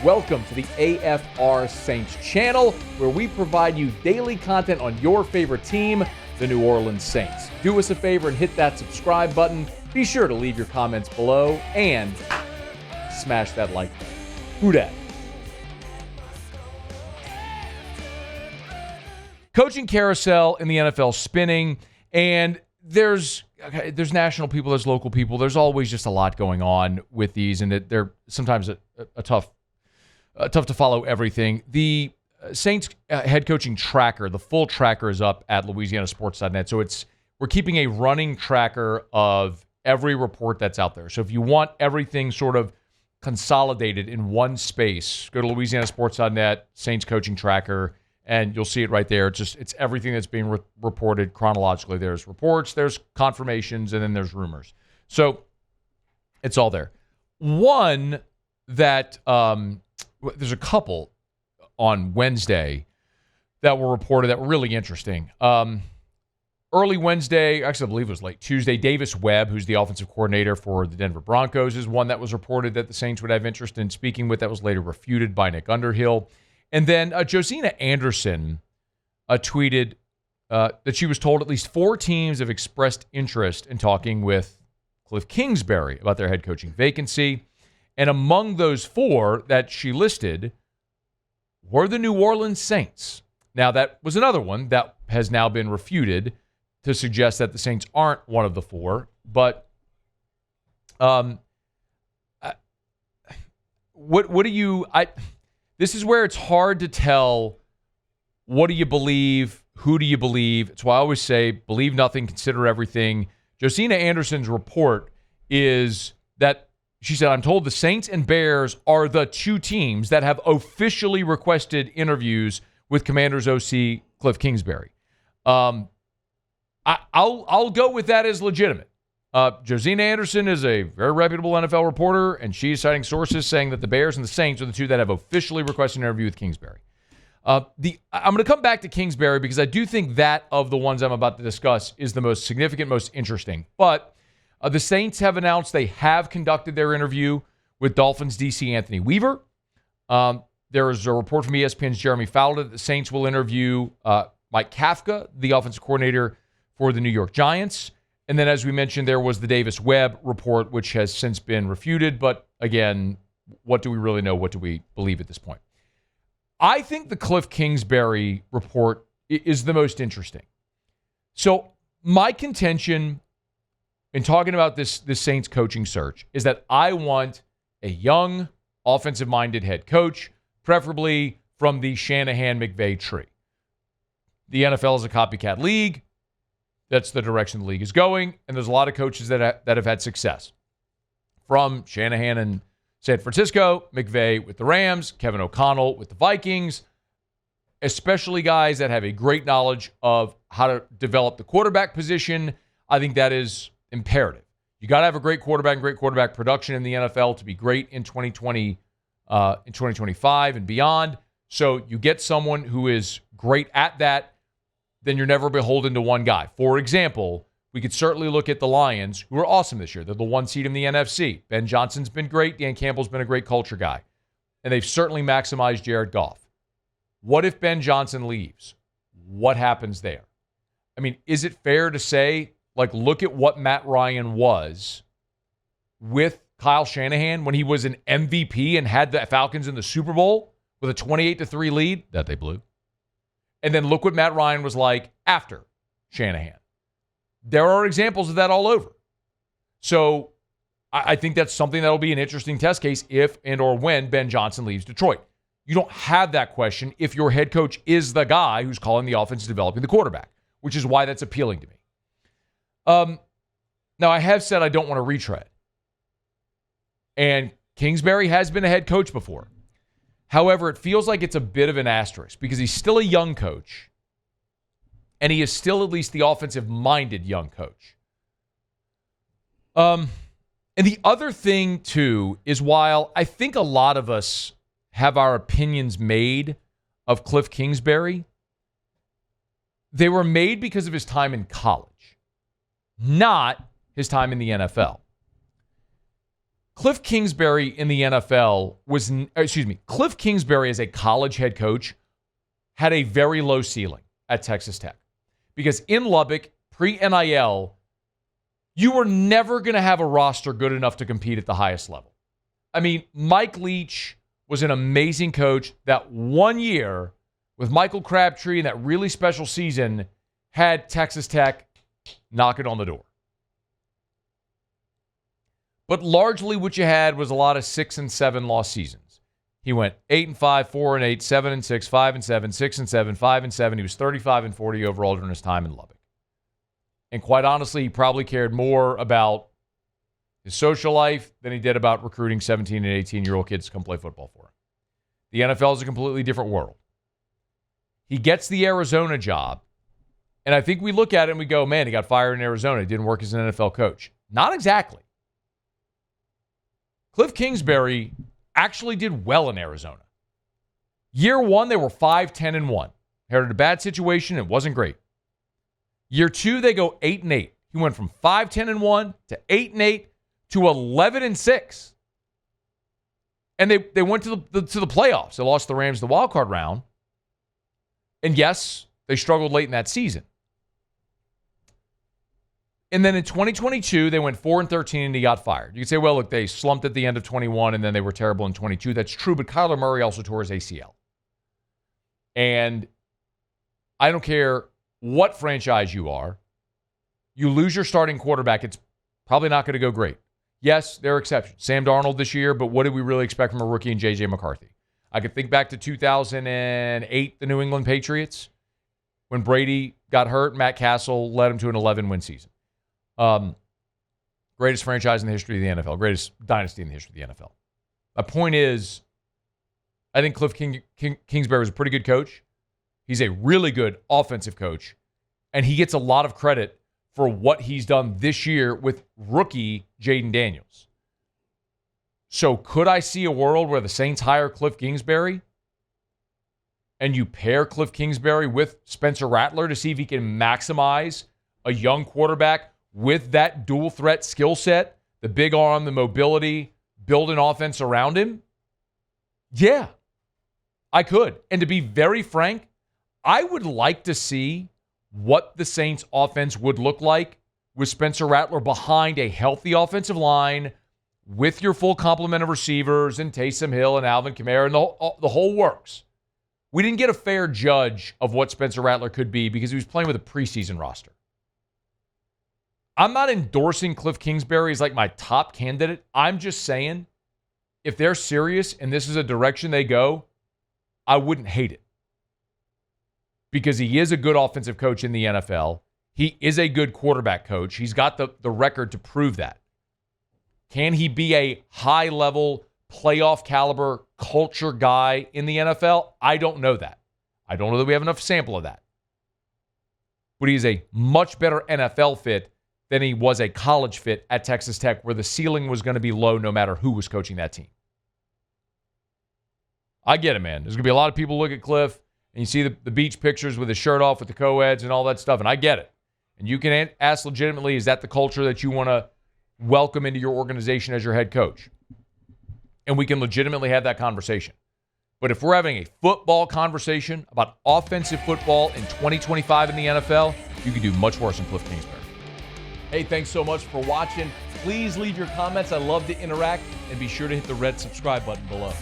Welcome to the AFR Saints channel, where we provide you daily content on your favorite team, the New Orleans Saints. Do us a favor and hit that subscribe button. Be sure to leave your comments below and smash that like button. Who dat? Coaching carousel in the NFL spinning, and there's national people, there's local people. There's always just a lot going on with these, and they're sometimes a tough to follow everything. The Saints head coaching tracker, the full tracker, is up at LouisianaSports.net. So we're keeping a running tracker of every report that's out there. So if you want everything sort of consolidated in one space, go to LouisianaSports.net, Saints coaching tracker, and you'll see it right there. It's everything that's being reported chronologically. There's reports, there's confirmations, and then there's rumors. So it's all there. One that there's a couple on Wednesday that were reported that were really interesting. Early Wednesday, actually I believe it was late Tuesday, Davis Webb, who's the offensive coordinator for the Denver Broncos, is one that was reported that the Saints would have interest in speaking with. That was later refuted by Nick Underhill. And then Josina Anderson tweeted that she was told at least 4 teams have expressed interest in talking with Kliff Kingsbury about their head coaching vacancy. And among those 4 that she listed were the New Orleans Saints. Now, that was another one that has now been refuted to suggest that the Saints aren't one of the 4. But what do you... This is where it's hard to tell what do you believe, who do you believe. It's why I always say believe nothing, consider everything. Josina Anderson's report is that she said, I'm told the Saints and Bears are the 2 teams that have officially requested interviews with Commanders OC Kliff Kingsbury. I'll go with that as legitimate. Josina Anderson is a very reputable NFL reporter, and she's citing sources saying that the Bears and the Saints are the 2 that have officially requested an interview with Kingsbury. I'm going to come back to Kingsbury because I do think that of the ones I'm about to discuss is the most significant, most interesting. But the Saints have announced they have conducted their interview with Dolphins DC Anthony Weaver. There is a report from ESPN's Jeremy Fowler that the Saints will interview Mike Kafka, the offensive coordinator for the New York Giants. And then, as we mentioned, there was the Davis Webb report, which has since been refuted. But again, what do we really know? What do we believe at this point? I think the Kliff Kingsbury report is the most interesting. So my contention in talking about this Saints coaching search is that I want a young, offensive-minded head coach, preferably from the Shanahan-McVay tree. The NFL is a copycat league. That's the direction the league is going, and there's a lot of coaches that have had success. From Shanahan in San Francisco, McVay with the Rams, Kevin O'Connell with the Vikings, especially guys that have a great knowledge of how to develop the quarterback position. I think that is imperative. You got to have a great quarterback and great quarterback production in the NFL to be great in 2020, in 2025 and beyond. So you get someone who is great at that, then you're never beholden to one guy. For example, we could certainly look at the Lions, who are awesome this year. They're the 1 seed in the NFC. Ben Johnson's been great. Dan Campbell's been a great culture guy. And they've certainly maximized Jared Goff. What if Ben Johnson leaves? What happens there? I mean, is it fair to say, look at what Matt Ryan was with Kyle Shanahan when he was an MVP and had the Falcons in the Super Bowl with a 28-3 lead that they blew? And then look what Matt Ryan was like after Shanahan. There are examples of that all over. So I think that's something that'll be an interesting test case if and or when Ben Johnson leaves Detroit. You don't have that question if your head coach is the guy who's calling the offense and developing the quarterback, which is why that's appealing to me. Now, I have said I don't want to retread. And Kingsbury has been a head coach before. However, it feels like it's a bit of an asterisk because he's still a young coach, and he is still at least the offensive-minded young coach. And the other thing, too, is while I think a lot of us have our opinions made of Kliff Kingsbury, they were made because of his time in college, not his time in the NFL. Kliff Kingsbury in the NFL Kliff Kingsbury as a college head coach had a very low ceiling at Texas Tech. Because in Lubbock, pre-NIL, you were never going to have a roster good enough to compete at the highest level. I mean, Mike Leach was an amazing coach. That 1 year with Michael Crabtree in that really special season had Texas Tech knocking on the door. But largely what you had was a lot of 6 and 7 loss seasons. He went 8 and 5, 4 and 8, 7 and 6, 5 and 7, 6 and 7, 5 and 7. He was 35 and 40 overall during his time in Lubbock. And quite honestly, he probably cared more about his social life than he did about recruiting 17 and 18-year-old kids to come play football for him. The NFL is a completely different world. He gets the Arizona job, and I think we look at it and we go, man, he got fired in Arizona. He didn't work as an NFL coach. Not exactly. Kliff Kingsbury actually did well in Arizona. Year 1, they were 5-10-1. Inherited a bad situation. It wasn't great. Year 2, they go 8-8. He went from 5-10-1 to 8-8 to 11-6. And they went to the playoffs. They lost the Rams the wild card round. And yes, they struggled late in that season. And then in 2022, they went 4-13 and he got fired. You could say, well, look, they slumped at the end of 21 and then they were terrible in 22. That's true, but Kyler Murray also tore his ACL. And I don't care what franchise you are, you lose your starting quarterback, it's probably not going to go great. Yes, there are exceptions. Sam Darnold this year, but what did we really expect from a rookie in J.J. McCarthy? I could think back to 2008, the New England Patriots, when Brady got hurt. Matt Castle led him to an 11-win season. Greatest franchise in the history of the NFL, greatest dynasty in the history of the NFL. My point is, I think Kliff Kingsbury was a pretty good coach. He's a really good offensive coach, and he gets a lot of credit for what he's done this year with rookie Jaden Daniels. So could I see a world where the Saints hire Kliff Kingsbury and you pair Kliff Kingsbury with Spencer Rattler to see if he can maximize a young quarterback with that dual threat skill set, the big arm, the mobility, build an offense around him? Yeah, I could. And to be very frank, I would like to see what the Saints offense would look like with Spencer Rattler behind a healthy offensive line with your full complement of receivers and Taysom Hill and Alvin Kamara and the whole works. We didn't get a fair judge of what Spencer Rattler could be because he was playing with a preseason roster. I'm not endorsing Kliff Kingsbury as like my top candidate. I'm just saying if they're serious and this is a direction they go, I wouldn't hate it. Because he is a good offensive coach in the NFL. He is a good quarterback coach. He's got the record to prove that. Can he be a high-level, playoff-caliber culture guy in the NFL? I don't know that. I don't know that we have enough sample of that. But he's a much better NFL fit than he was a college fit at Texas Tech, where the ceiling was going to be low no matter who was coaching that team. I get it, man. There's going to be a lot of people who look at Kliff, and you see the beach pictures with his shirt off with the co-eds and all that stuff, and I get it. And you can ask legitimately, is that the culture that you want to welcome into your organization as your head coach? And we can legitimately have that conversation. But if we're having a football conversation about offensive football in 2025 in the NFL, you can do much worse than Kliff Kingsbury. Hey, thanks so much for watching. Please leave your comments. I love to interact. And be sure to hit the red subscribe button below.